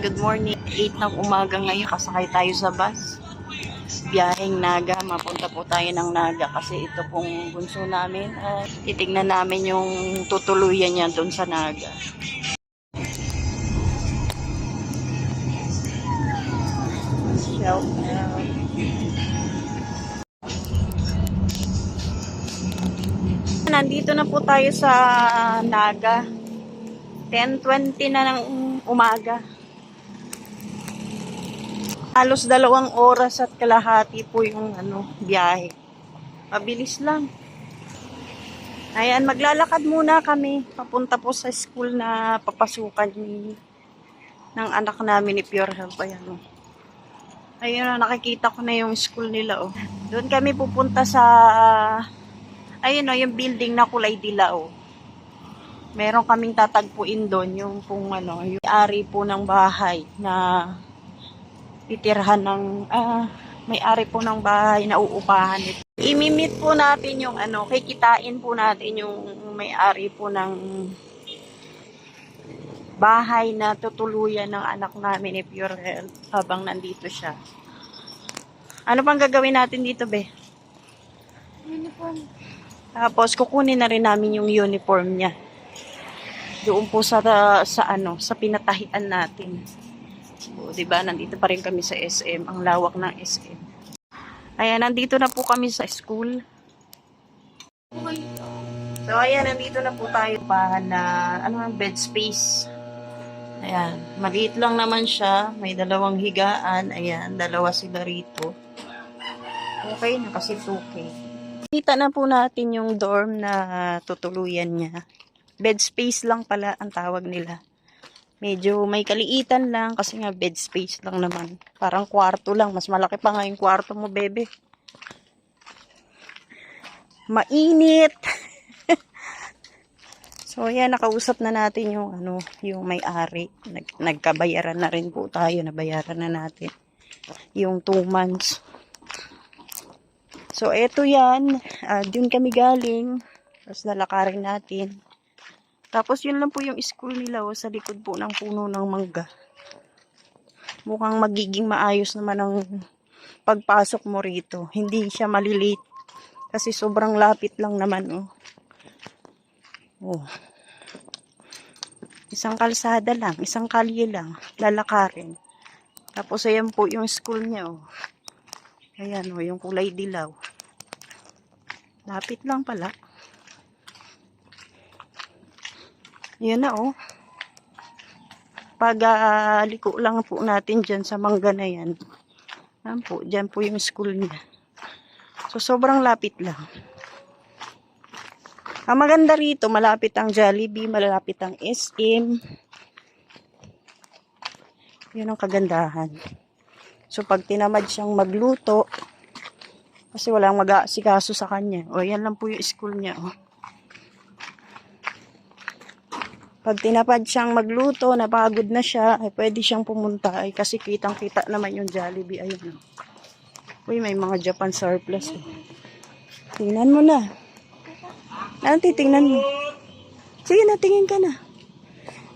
good morning. 8 ng umaga ngayon, kasakay tayo sa bus. Biyaheng Naga, mapunta po tayo ng Naga kasi ito pong bunso namin. Titignan namin yung tutuluyan niya doon sa Naga. Shout out. Nandito na po tayo sa Naga. 10:20 na ng umaga. Halos 2 oras at kalahati po yung biyahe. Mabilis lang. Ayan, maglalakad muna kami. Papunta po sa school na papasukan ng anak namin ni Pure Health. Ayan, ayun, nakikita ko na yung school nila. Doon kami pupunta sa ayun, yung building na kulay dilaw. Meron kaming tatagpuin doon yung yung may-ari po ng bahay na titirhan ng may-ari po ng bahay na uupahan ito. Imimit po natin yung kikitain po natin yung may-ari po ng bahay na tutuluyan ng anak namin ni Pure Health habang nandito siya. Ano pang gagawin natin dito, be? Uniform. Tapos kukunin na rin namin yung uniform niya. Doon po sa pinatahian natin. So, 'di ba? Nandito pa rin kami sa SM, ang lawak ng SM. Ayan, nandito na po kami sa school. So, ayan, nandito na po tayo pahan na bed space. Ayan, maliit lang naman siya, may 2 higaan. Ayan, 2 sila rito. Okay na kasi 2K. Kita na po natin yung dorm na tutuluyan niya. Bed space lang pala ang tawag nila. Medyo may kaliitan lang kasi nga bed space lang naman. Parang kwarto lang. Mas malaki pa nga yung kwarto mo, bebe. Mainit. So, ayan, nakausap na natin yung may-ari. Nagkabayaran na rin po tayo. Nabayaran na natin yung 2 months. So, eto yan. Dun kami galing. Tapos lalakarin natin. Tapos yun lang po yung school nila sa likod po ng puno ng mangga. Mukhang magiging maayos naman ang pagpasok mo rito. Hindi siya malilate kasi sobrang lapit lang naman. Isang kalsada lang, isang kalye lang, lalakarin. Tapos ayan po yung school niya. Ayan yung kulay dilaw. Lapit lang pala. Yan na Pag liko lang po natin dyan sa mangga na yan. Yan po, dyan po yung school niya. So, sobrang lapit lang. Ang maganda rito, malapit ang Jollibee, malapit ang SM. Yun ang kagandahan. So, pag tinamad siyang magluto, kasi walang mag-aasikaso sa kanya. Yan lang po yung school niya. Pag tinapad siyang magluto, napagod na siya, pwede siyang pumunta. Kasi kitang-kita naman yung Jollibee. Ayun. Uy, may mga Japan surplus. Tingnan mo na. Ano titingnan mo? Sige na, tingin ka na.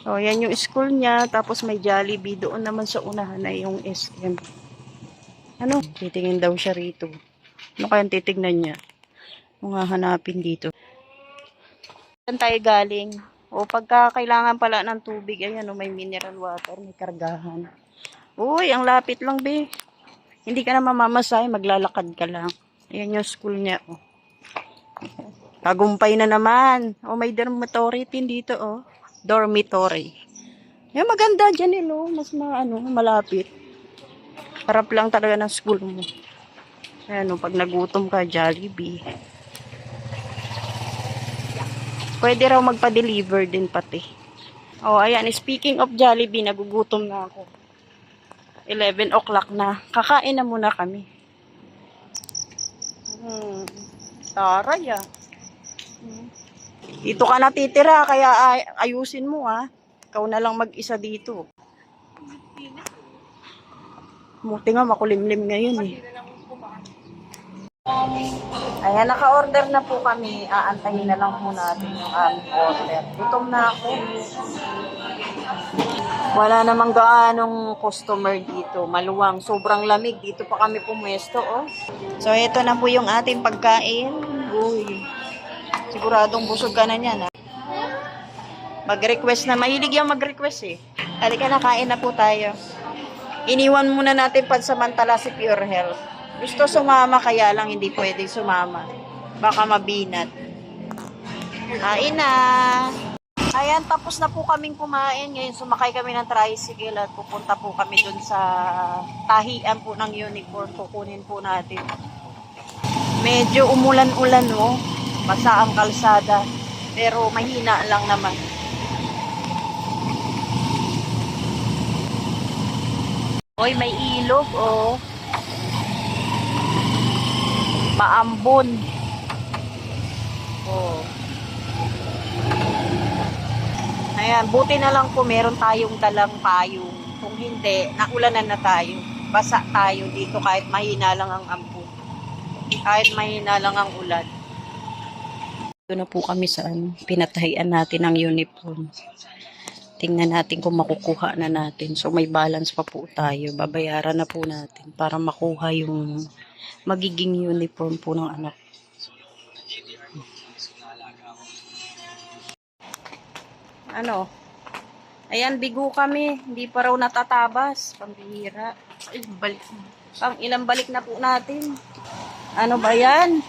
Yan yung school niya. Tapos may Jollibee. Doon naman sa unahan na yung SM. Titingin daw siya rito. Ano kayang titignan niya? Kung hahanapin dito. Saan tayo galing? Pagka kailangan pala ng tubig, ayan may mineral water, may kargahan. Uy, ang lapit lang, be. Hindi ka na mamamasay, maglalakad ka lang. Ayan yung school niya, Tagumpay na naman. May dormitory din dito, Dormitory. Yan, maganda dyan, mas malapit. Harap lang talaga ng school mo. Ayan, pag nagutom ka, Jollibee. Pwede raw magpa-deliver din pati. Ayan. Speaking of Jollibee, nagugutom na ako. 11 o'clock na. Kakain na muna kami. Taray Dito ka natitira, kaya ayusin mo Ikaw na lang mag-isa dito. Muti nga, makulimlim ngayon Ayan, naka-order na po kami. Aantayin na lang po natin yung aming order. Gutom na ako. Wala namang gaanong customer dito. Maluwang. Sobrang lamig. Dito pa kami pumwesto, oh. So, ito na po yung ating pagkain. Uy. Siguradong busog ka na niyan, ha? Mag-request na. Mahilig yung mag-request, eh. Halika na, kain na po tayo. Iniwan muna natin pansamantala si Pure Health. Gusto sumama, kaya lang hindi pwede sumama. Baka mabinat. Kain na! Ayan, tapos na po kaming kumain. Ngayon, sumakay kami ng tricycle at pupunta po kami dun sa tahian po ng uniform. Kukunin po natin. Medyo umulan-ulan, no? Basa ang kalsada. Pero mahina lang naman. Hoy, may ilog, oh. Maambon. Oh. Ayan, buti na lang po meron tayong dalang payong. Kung hindi, naulanan na tayo. Basa tayo dito kahit mahina lang ang ambon. Kahit mahina lang ang ulan. Ito na po kami sa pinatahian natin ang uniform. Tingnan natin kung makukuha na natin. So may balance pa po tayo. Babayaran na po natin para makuha yung magiging uniform po ng anak. Ano? Ayan, bigo kami. Hindi pa raw natatabas. Pambihira. Ay, balik. Pang ilang balik na po natin. Ano ba yan?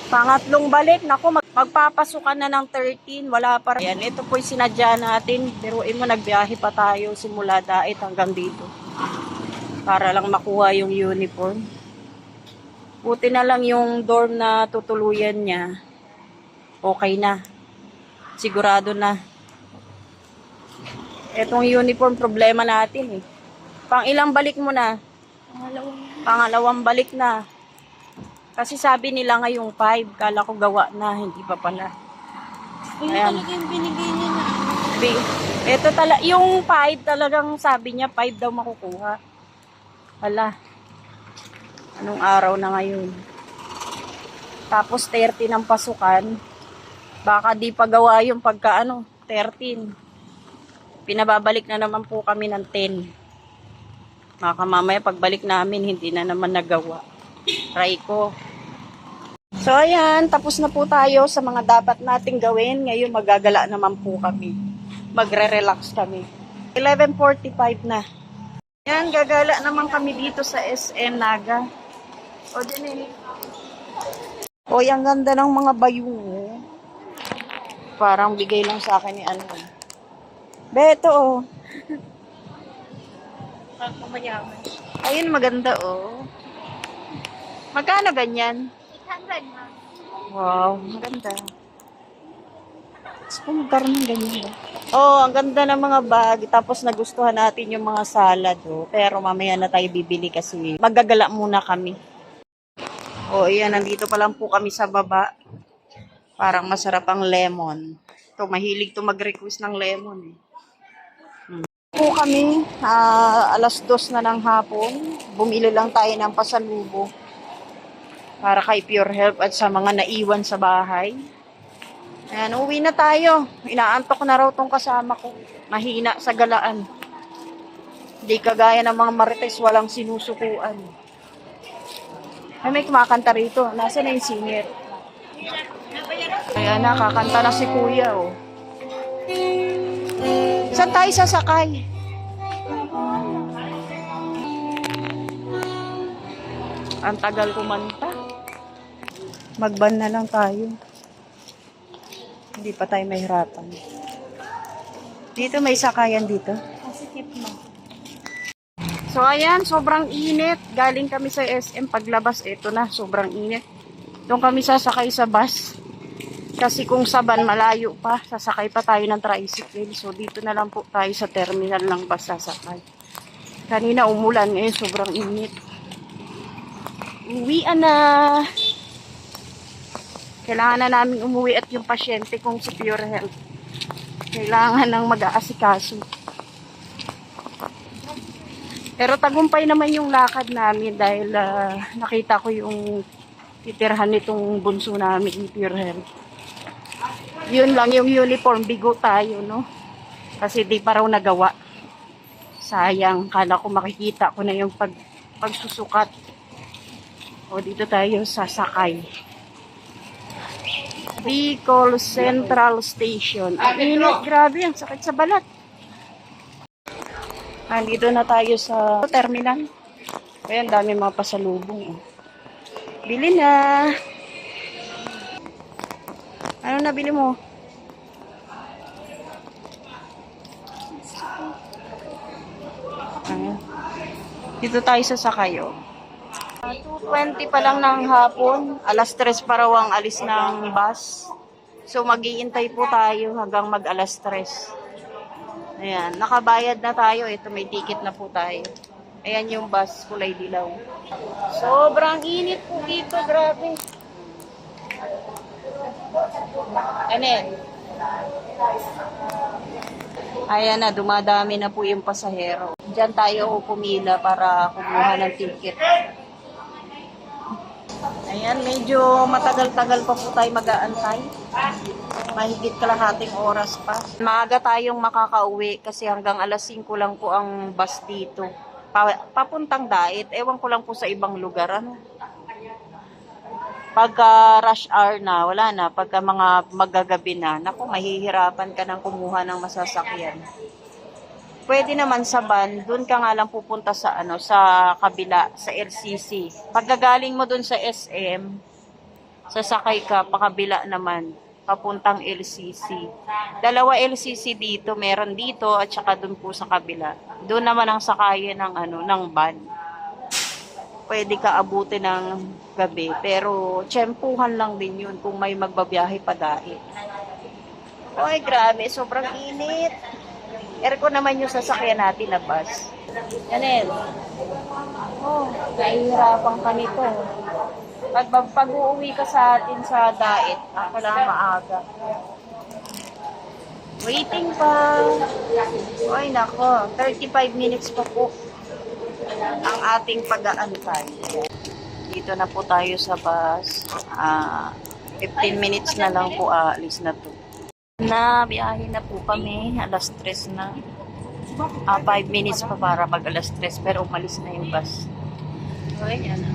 Pangatlong balik. Naku, magpapasukan na ng 13. Wala pa rin. Ayan, ito po yung sinadya natin. Pero mo, nagbiyahe pa tayo simula dait hanggang dito. Para lang makuha yung uniform. Buti na lang yung dorm na tutuluyan niya. Okay na. Sigurado na. Etong uniform problema natin, eh. Pang ilang balik mo na? Pangalawang balik na. Kasi sabi nila ngayong 5. Kala ko gawa na. Hindi pa pala. Yun talaga yung binigay niya na. Ito yung 5 talagang sabi niya 5 daw makukuha. Hala. Anong araw na ngayon? Tapos 30 ng pasukan. Baka di pa gawa yung 13. Pinababalik na naman po kami ng 10. Baka mamaya pagbalik namin, hindi na naman nagawa. Try ko. So ayan, tapos na po tayo sa mga dapat nating gawin. Ngayon magagala naman po kami. Magre-relax kami. 11:45 na. Ayan, gagala naman kami dito sa SM Naga. O din eh. O, ang ganda ng mga bayong. Parang bigay lang sa akin ni ano. Beto, oh. Pagpamayaman. Ayun, maganda, oh. Magkano ganyan? 800 ma. Wow, maganda. Gusto ko magkaroon ng ganyan ba? Oh, ang ganda ng mga bag. Tapos nagustuhan natin yung mga salad, oh. Pero mamaya na tayo bibili kasi magagala muna kami. Oh, ayan, nandito pa lang po kami sa baba. Parang masarap ang lemon. Ito, mahilig to mag-request ng lemon, eh. Po kami, alas 2 na ng hapon. Bumili lang tayo ng pasalubong para kay Pure Health at sa mga naiwan sa bahay. Ayan, uwi na tayo. Inaantok na raw tong kasama ko. Mahina sa galaan. Hindi kagaya ng mga marites, walang sinusukuan. Ay, may kumakanta rito. Nasaan na yung singer? Kaya nakakanta na si kuya, oh. Saan tayo sasakay? Ang tagal kumanta. Magban na lang tayo. Hindi pa tayo mahirapan. Dito may sakayan dito. Masikip mo. So ayan, sobrang init. Galing kami sa SM. Paglabas, eto na, sobrang init. Doon kami sasakay sa bus. Kasi kung sa van, malayo pa. Sasakay pa tayo ng tricycle. So dito na lang po tayo sa terminal ng bus sasakay. Kanina umulan, ngayon sobrang init. Uwian na. Kailangan na namin umuwi at yung pasyente kong sa Pure Health. Kailangan ng mag-aasikaso. Pero tagumpay naman yung lakad namin dahil nakita ko yung titirhan nitong bunso namin, Pure Health. Yun lang yung uniform, bigo tayo, no? Kasi di pa raw nagawa. Sayang, kala ko makikita ko na yung pagsusukat. O dito tayo sasakay. Bicol Central Station. Ang init, grabe, ang sakit sa balat. Andito na tayo sa terminal. Ayan, dami mga pasalubong. Bili na. Ano nabili mo? Dito tayo sa Sakayo. 2:20 pa lang ng hapon. Alas 3 pa raw ang alis ng bus. So mag-iintay po tayo hanggang mag alas 3. Ayan, nakabayad na tayo. Ito, may ticket na po tayo. Ayan yung bus, kulay dilaw. Sobrang init po dito, grabe. Ayan. Ayan na, dumadami na po yung pasahero. Diyan tayo pumila para kumuha ng ticket. Ayan, medyo matagal-tagal pa po tayo mag-aantay. Mahigit kalahating oras pa. Maaga tayong makakauwi kasi hanggang alas 5 lang po ang bus dito. Papuntang Dait. Ewan ko lang po sa ibang lugar. Ano? Pagka rush hour na, wala na. Pagka mga magagabi na, naku, mahihirapan ka ng kumuha ng masasakyan. Pwede naman sa van, doon ka nga lang pupunta sa sa kabila, sa LCC. Pagkagaling mo doon sa SM, sasakay ka pakabila naman, papuntang LCC. Dalawa LCC dito, meron dito at saka doon po sa kabila. Doon naman ang sakayan ng ng van. Pwede ka abutin ng gabi, pero tsempuhan lang din yun kung may magbabiyahe pa dahil. Oy, grabe, sobrang init. Aircon naman yung sasakyan natin na bus. Yanel. Oh, nahihirapan ka nito. Pag uuwi ka sa atin sa Dait, ako lang maaga. Waiting pa. Oy, nako. 35 minutes pa po ang ating pag-aantay. Dito na po tayo sa bus. 15 minutes na lang po aalis na to. Biyahe na po kami. Alas 3 na. 5 minutes pa para mag alas 3 pero umalis na yung bus. So, ayan.